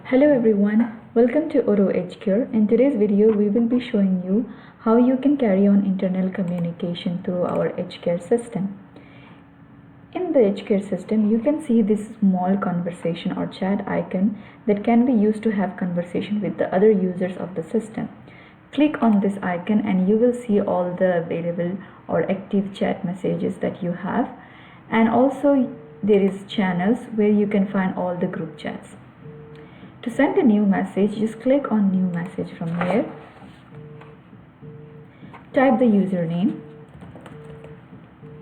Hello everyone, welcome to Auto Hcare. In today's video, we will be showing you how you can carry on internal communication through our Hcare system. In the Hcare system, you can see this small conversation or chat icon that can be used to have conversation with the other users of the system. Click on this icon and you will see all the available or active chat messages that you have, and also there is channels where you can find all the group chats. To send a new message, just click on new message from here, type the username,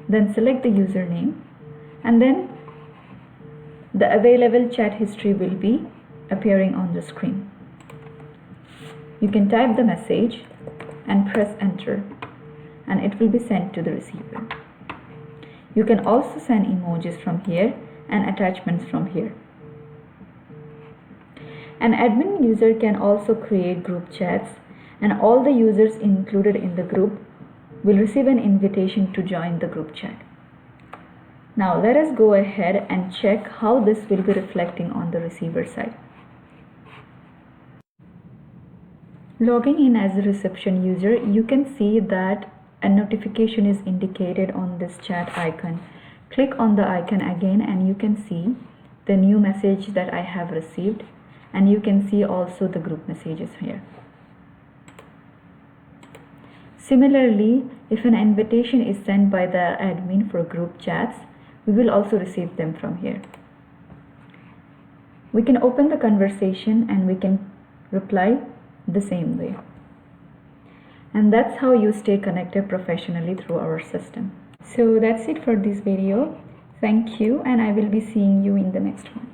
then select the username, and then the available chat history will be appearing on the screen. You can type the message and press enter, and it will be sent to the receiver. You can also send emojis from here and attachments from here. An admin user can also create group chats, and all the users included in the group will receive an invitation to join the group chat. Now let us go ahead and check how this will be reflecting on the receiver side. Logging in as a reception user, you can see that a notification is indicated on this chat icon. Click on the icon again and you can see the new message that I have received, and you can see also the group messages here. Similarly, if an invitation is sent by the admin for group chats, we will also receive them from here. We can open the conversation and we can reply the same way. And that's how you stay connected professionally through our system. So that's it for this video. Thank you, and I will be seeing you in the next one.